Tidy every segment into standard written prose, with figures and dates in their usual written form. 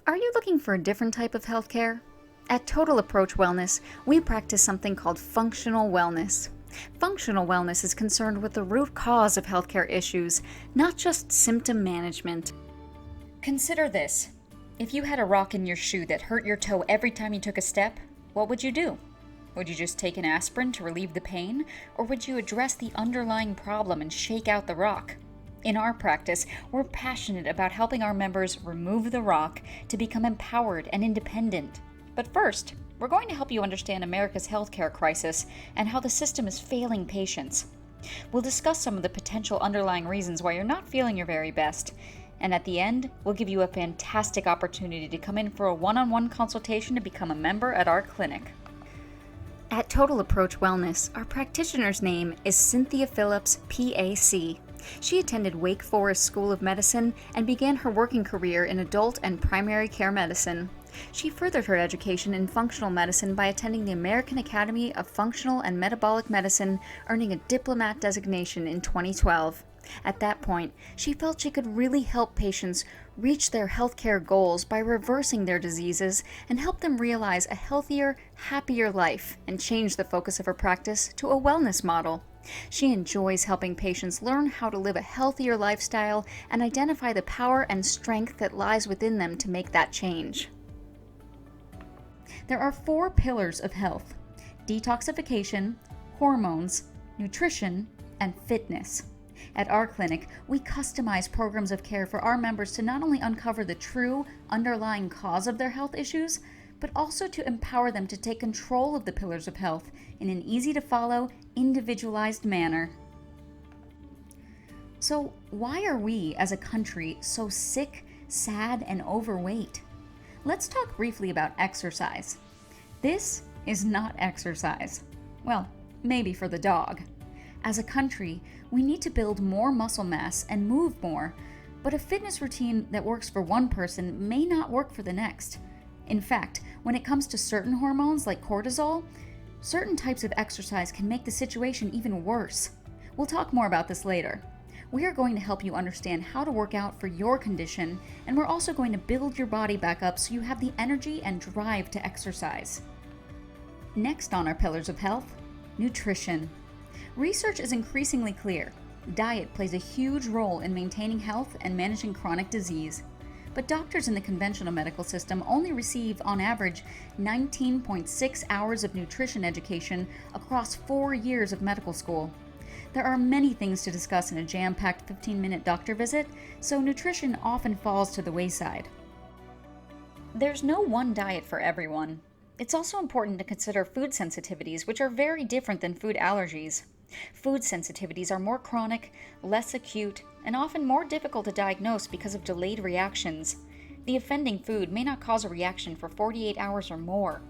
Are you looking for a different type of healthcare? At Total Approach Wellness, we practice something called functional wellness. Functional wellness is concerned with the root cause of healthcare issues, not just symptom management. Consider this. If you had a rock in your shoe that hurt your toe every time you took a step, what would you do? Would you just take an aspirin to relieve the pain, or would you address the underlying problem and shake out the rock? In our practice, we're passionate about helping our members remove the rock to become empowered and independent. But first, we're going to help you understand America's healthcare crisis and how the system is failing patients. We'll discuss some of the potential underlying reasons why you're not feeling your very best. And at the end, we'll give you a fantastic opportunity to come in for a one-on-one consultation to become a member at our clinic. At Total Approach Wellness, our practitioner's name is Cynthia Phillips, PAC. She attended Wake Forest School of Medicine and began her working career in adult and primary care medicine. She furthered her education in functional medicine by attending the American Academy of Functional and Metabolic Medicine, earning a diplomat designation in 2012. At that point, she felt she could really help patients reach their healthcare goals by reversing their diseases and help them realize a healthier, happier life, and change the focus of her practice to a wellness model. She enjoys helping patients learn how to live a healthier lifestyle and identify the power and strength that lies within them to make that change. There are 4 pillars of health: detoxification, hormones, nutrition, and fitness. At our clinic, we customize programs of care for our members to not only uncover the true underlying cause of their health issues, but also to empower them to take control of the pillars of health in an easy-to-follow, individualized manner. So, why are we as a country so sick, sad, and overweight? Let's talk briefly about exercise. This is not exercise. Well, maybe for the dog. As a country, we need to build more muscle mass and move more, but a fitness routine that works for one person may not work for the next. In fact, when it comes to certain hormones like cortisol, certain types of exercise can make the situation even worse. We'll talk more about this later. We are going to help you understand how to work out for your condition, and we're also going to build your body back up so you have the energy and drive to exercise. Next on our pillars of health, nutrition. Research is increasingly clear. Diet plays a huge role in maintaining health and managing chronic disease. But doctors in the conventional medical system only receive, on average, 19.6 hours of nutrition education across 4 years of medical school. There are many things to discuss in a jam-packed 15-minute doctor visit, so nutrition often falls to the wayside. There's no one diet for everyone. It's also important to consider food sensitivities, which are very different than food allergies. Food sensitivities are more chronic, less acute, and often more difficult to diagnose because of delayed reactions. The offending food may not cause a reaction for 48 hours or more.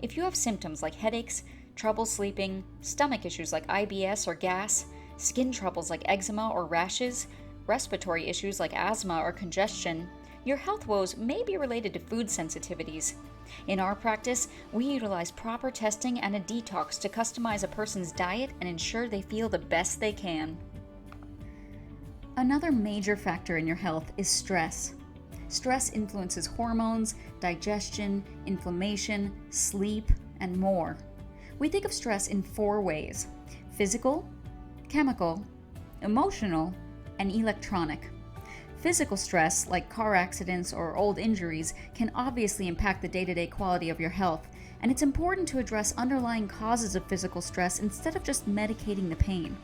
If you have symptoms like headaches, trouble sleeping, stomach issues like IBS or gas, skin troubles like eczema or rashes, respiratory issues like asthma or congestion, your health woes may be related to food sensitivities. In our practice, we utilize proper testing and a detox to customize a person's diet and ensure they feel the best they can. Another major factor in your health is stress. Stress influences hormones, digestion, inflammation, sleep, and more. We think of stress in 4 ways: physical, chemical, emotional, and electronic. Physical stress, like car accidents or old injuries, can obviously impact the day-to-day quality of your health, and it's important to address underlying causes of physical stress instead of just medicating the pain.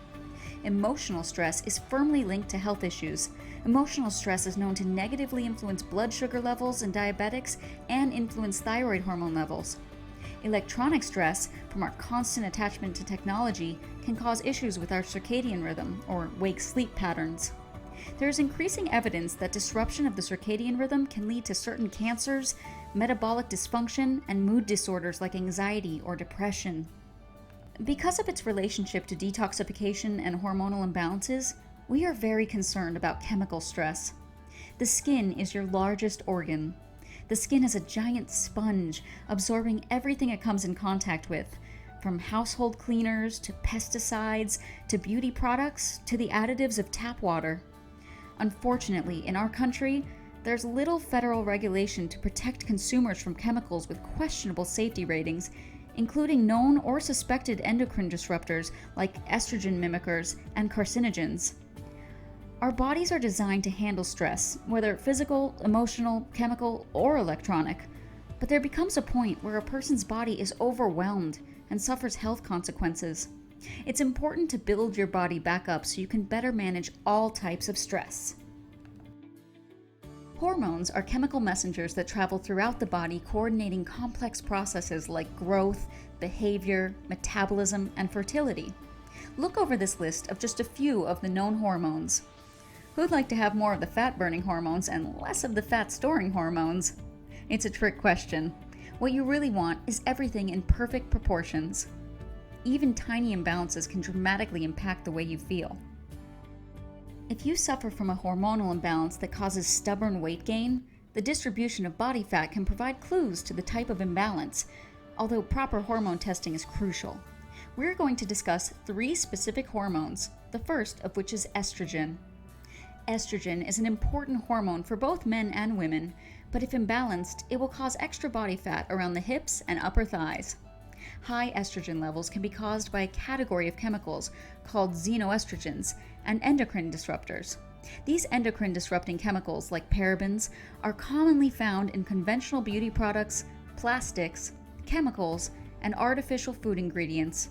Emotional stress is firmly linked to health issues. Emotional stress is known to negatively influence blood sugar levels in diabetics and influence thyroid hormone levels. Electronic stress, from our constant attachment to technology, can cause issues with our circadian rhythm, or wake-sleep patterns. There is increasing evidence that disruption of the circadian rhythm can lead to certain cancers, metabolic dysfunction, and mood disorders like anxiety or depression. Because of its relationship to detoxification and hormonal imbalances, we are very concerned about chemical stress. The skin is your largest organ. The skin is a giant sponge, absorbing everything it comes in contact with, from household cleaners to pesticides to beauty products to the additives of tap water. Unfortunately, in our country, there's little federal regulation to protect consumers from chemicals with questionable safety ratings, including known or suspected endocrine disruptors like estrogen mimickers and carcinogens. Our bodies are designed to handle stress, whether physical, emotional, chemical, or electronic. But there becomes a point where a person's body is overwhelmed and suffers health consequences. It's important to build your body back up so you can better manage all types of stress. Hormones are chemical messengers that travel throughout the body, coordinating complex processes like growth, behavior, metabolism, and fertility. Look over this list of just a few of the known hormones. Who'd like to have more of the fat-burning hormones and less of the fat-storing hormones? It's a trick question. What you really want is everything in perfect proportions. Even tiny imbalances can dramatically impact the way you feel. If you suffer from a hormonal imbalance that causes stubborn weight gain, the distribution of body fat can provide clues to the type of imbalance, although proper hormone testing is crucial. We're going to discuss 3 specific hormones, the first of which is estrogen. Estrogen is an important hormone for both men and women, but if imbalanced, it will cause extra body fat around the hips and upper thighs. High estrogen levels can be caused by a category of chemicals called xenoestrogens and endocrine disruptors. These endocrine disrupting chemicals, like parabens, are commonly found in conventional beauty products, plastics, chemicals, and artificial food ingredients.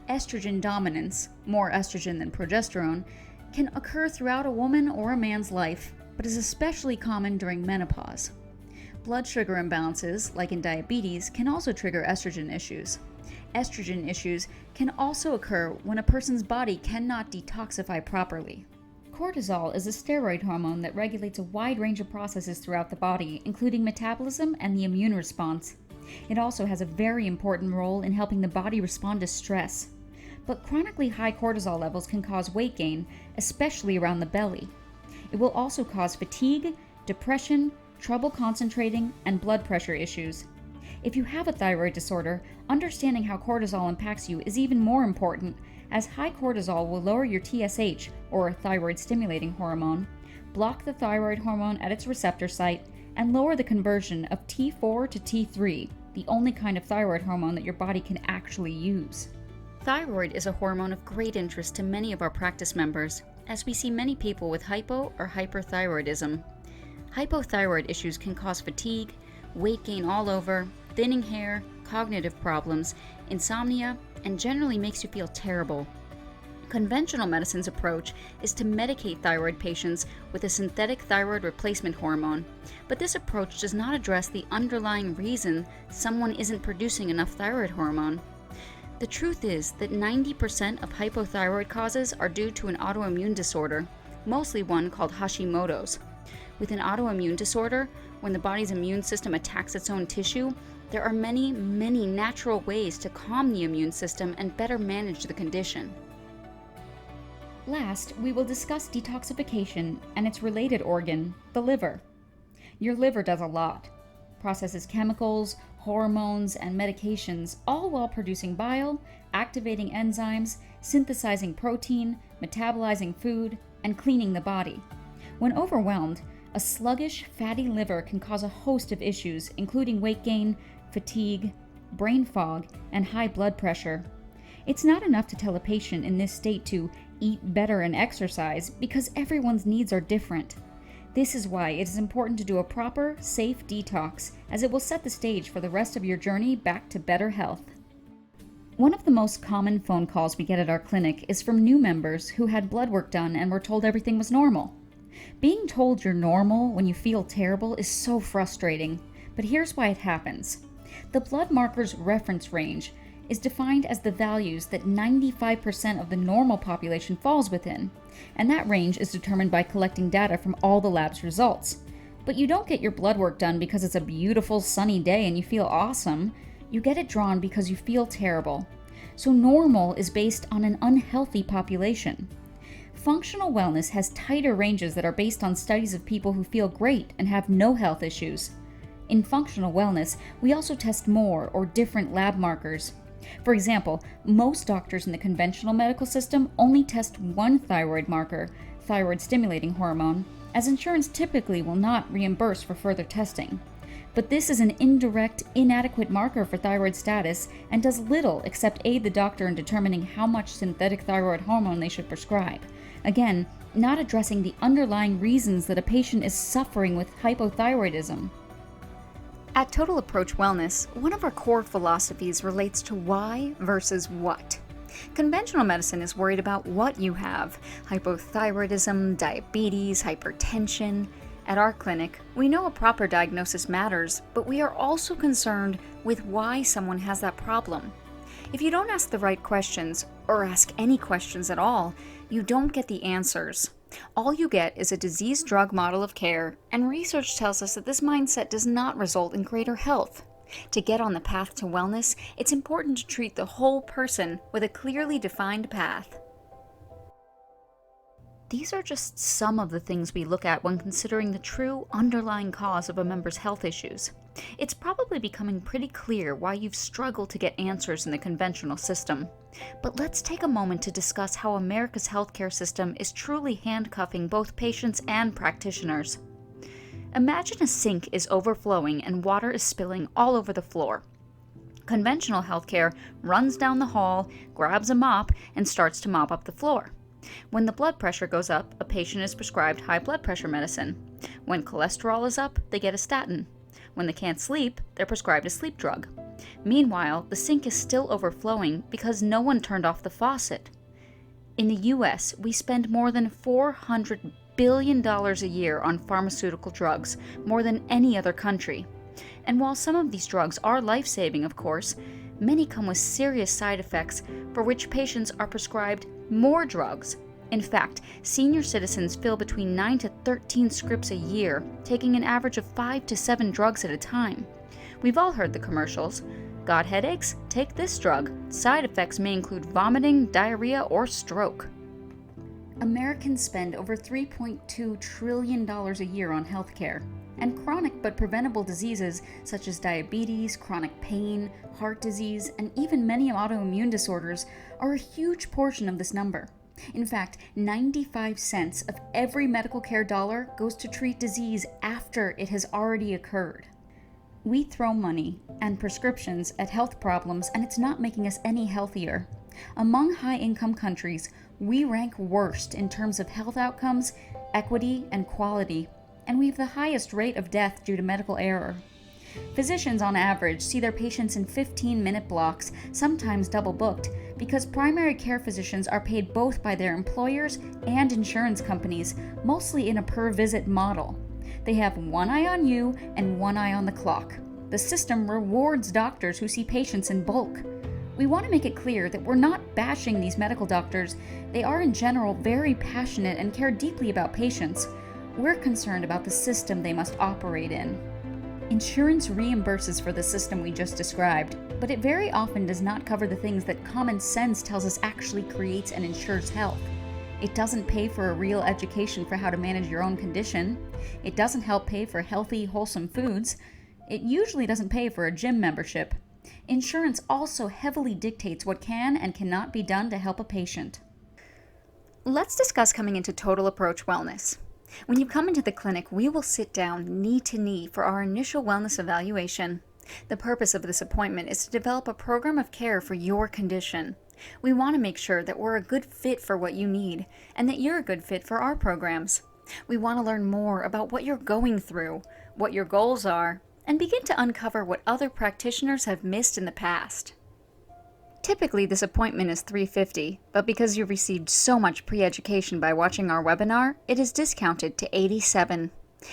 Estrogen dominance, more estrogen than progesterone, can occur throughout a woman or a man's life, but is especially common during menopause. Blood sugar imbalances, like in diabetes, can also trigger estrogen issues. Estrogen issues can also occur when a person's body cannot detoxify properly. Cortisol is a steroid hormone that regulates a wide range of processes throughout the body, including metabolism and the immune response. It also has a very important role in helping the body respond to stress. But chronically high cortisol levels can cause weight gain, especially around the belly. It will also cause fatigue, depression, trouble concentrating, and blood pressure issues. If you have a thyroid disorder, understanding how cortisol impacts you is even more important, as high cortisol will lower your TSH, or thyroid stimulating hormone, block the thyroid hormone at its receptor site, and lower the conversion of T4 to T3, the only kind of thyroid hormone that your body can actually use. Thyroid is a hormone of great interest to many of our practice members, as we see many people with hypo or hyperthyroidism. Hypothyroid issues can cause fatigue, weight gain all over, thinning hair, cognitive problems, insomnia, and generally makes you feel terrible. Conventional medicine's approach is to medicate thyroid patients with a synthetic thyroid replacement hormone, but this approach does not address the underlying reason someone isn't producing enough thyroid hormone. The truth is that 90% of hypothyroid causes are due to an autoimmune disorder, mostly one called Hashimoto's. With an autoimmune disorder, when the body's immune system attacks its own tissue, there are many natural ways to calm the immune system and better manage the condition. Last, we will discuss detoxification and its related organ, the liver. Your liver does a lot. Processes chemicals, hormones, and medications, all while producing bile, activating enzymes, synthesizing protein, metabolizing food, and cleaning the body. When overwhelmed, a sluggish, fatty liver can cause a host of issues, including weight gain, fatigue, brain fog, and high blood pressure. It's not enough to tell a patient in this state to eat better and exercise, because everyone's needs are different. This is why it is important to do a proper, safe detox, as it will set the stage for the rest of your journey back to better health. One of the most common phone calls we get at our clinic is from new members who had blood work done and were told everything was normal. Being told you're normal when you feel terrible is so frustrating, but here's why it happens. The blood marker's reference range is defined as the values that 95% of the normal population falls within, and that range is determined by collecting data from all the lab's results. But you don't get your blood work done because it's a beautiful sunny day and you feel awesome. You get it drawn because you feel terrible. So normal is based on an unhealthy population. Functional wellness has tighter ranges that are based on studies of people who feel great and have no health issues. In functional wellness, we also test more or different lab markers. For example, most doctors in the conventional medical system only test one thyroid marker, thyroid stimulating hormone, as insurance typically will not reimburse for further testing. But this is an indirect, inadequate marker for thyroid status and does little except aid the doctor in determining how much synthetic thyroid hormone they should prescribe. Again, not addressing the underlying reasons that a patient is suffering with hypothyroidism. At Total Approach Wellness, one of our core philosophies relates to why versus what. Conventional medicine is worried about what you have: hypothyroidism, diabetes, hypertension. At our clinic, we know a proper diagnosis matters, but we are also concerned with why someone has that problem. If you don't ask the right questions, or ask any questions at all, you don't get the answers. All you get is a disease-drug model of care, and research tells us that this mindset does not result in greater health. To get on the path to wellness, it's important to treat the whole person with a clearly defined path. These are just some of the things we look at when considering the true underlying cause of a member's health issues. It's probably becoming pretty clear why you've struggled to get answers in the conventional system. But let's take a moment to discuss how America's healthcare system is truly handcuffing both patients and practitioners. Imagine a sink is overflowing and water is spilling all over the floor. Conventional healthcare runs down the hall, grabs a mop, and starts to mop up the floor. When the blood pressure goes up, a patient is prescribed high blood pressure medicine. When cholesterol is up, they get a statin. When they can't sleep, they're prescribed a sleep drug. Meanwhile, the sink is still overflowing because no one turned off the faucet. In the US, we spend more than $400 billion a year on pharmaceutical drugs, more than any other country. And while some of these drugs are life-saving, of course, many come with serious side effects for which patients are prescribed more drugs. In fact, senior citizens fill between 9 to 13 scripts a year, taking an average of 5 to 7 drugs at a time. We've all heard the commercials. Got headaches? Take this drug. Side effects may include vomiting, diarrhea, or stroke. Americans spend over $3.2 trillion a year on healthcare, and chronic but preventable diseases such as diabetes, chronic pain, heart disease, and even many autoimmune disorders are a huge portion of this number. In fact, 95 cents of every medical care dollar goes to treat disease after it has already occurred. We throw money and prescriptions at health problems, and it's not making us any healthier. Among high-income countries, we rank worst in terms of health outcomes, equity, and quality, and we have the highest rate of death due to medical error. Physicians, on average, see their patients in 15-minute blocks, sometimes double-booked, because primary care physicians are paid both by their employers and insurance companies, mostly in a per-visit model. They have one eye on you and one eye on the clock. The system rewards doctors who see patients in bulk. We want to make it clear that we're not bashing these medical doctors. They are in general very passionate and care deeply about patients. We're concerned about the system they must operate in. Insurance reimburses for the system we just described, but it very often does not cover the things that common sense tells us actually creates and ensures health. It doesn't pay for a real education for how to manage your own condition. It doesn't help pay for healthy, wholesome foods. It usually doesn't pay for a gym membership. Insurance also heavily dictates what can and cannot be done to help a patient. Let's discuss coming into Total Approach Wellness. When you come into the clinic, we will sit down knee to knee for our initial wellness evaluation. The purpose of this appointment is to develop a program of care for your condition. We want to make sure that we're a good fit for what you need, and that you're a good fit for our programs. We want to learn more about what you're going through, what your goals are, and begin to uncover what other practitioners have missed in the past. Typically, this appointment is $350, but because you received so much pre-education by watching our webinar, it is discounted to $87.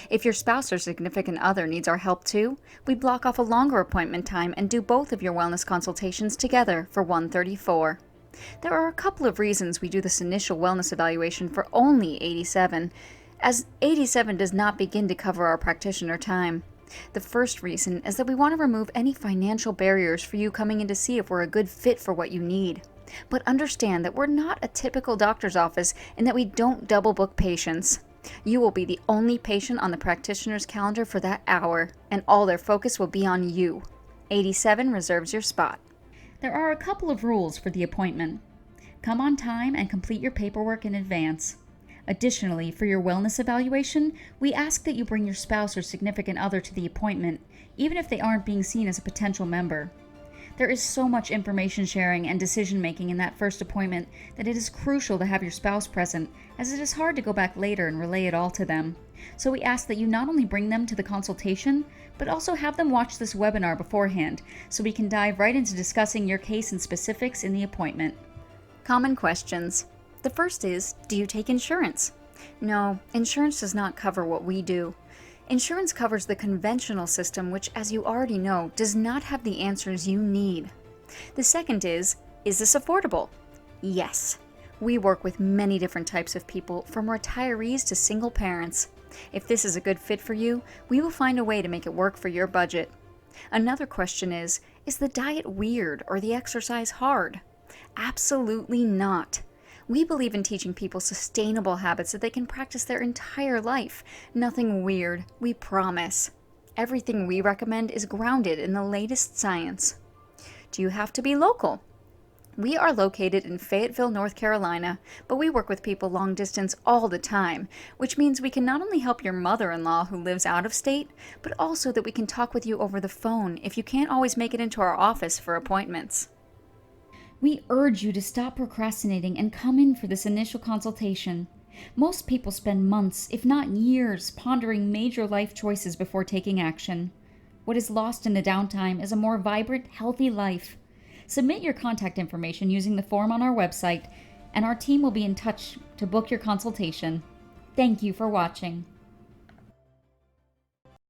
If your spouse or significant other needs our help too, we block off a longer appointment time and do both of your wellness consultations together for $134. There are a couple of reasons we do this initial wellness evaluation for only $87, as $87 does not begin to cover our practitioner time. The first reason is that we want to remove any financial barriers for you coming in to see if we're a good fit for what you need. But understand that we're not a typical doctor's office and that we don't double book patients. You will be the only patient on the practitioner's calendar for that hour, and all their focus will be on you. 87 reserves your spot. There are a couple of rules for the appointment. Come on time and complete your paperwork in advance. Additionally, for your wellness evaluation, we ask that you bring your spouse or significant other to the appointment, even if they aren't being seen as a potential member. There is so much information sharing and decision making in that first appointment that it is crucial to have your spouse present, as it is hard to go back later and relay it all to them. So we ask that you not only bring them to the consultation, but also have them watch this webinar beforehand, so we can dive right into discussing your case and specifics in the appointment. Common questions. The first is, do you take insurance? No, insurance does not cover what we do. Insurance covers the conventional system, which, as you already know, does not have the answers you need. The second is this affordable? Yes. We work with many different types of people, from retirees to single parents. If this is a good fit for you, we will find a way to make it work for your budget. Another question is the diet weird or the exercise hard? Absolutely not. We believe in teaching people sustainable habits that they can practice their entire life. Nothing weird, we promise. Everything we recommend is grounded in the latest science. Do you have to be local? We are located in Fayetteville, North Carolina, but we work with people long distance all the time, which means we can not only help your mother-in-law who lives out of state, but also that we can talk with you over the phone if you can't always make it into our office for appointments. We urge you to stop procrastinating and come in for this initial consultation. Most people spend months, if not years, pondering major life choices before taking action. What is lost in the downtime is a more vibrant, healthy life. Submit your contact information using the form on our website, and our team will be in touch to book your consultation. Thank you for watching.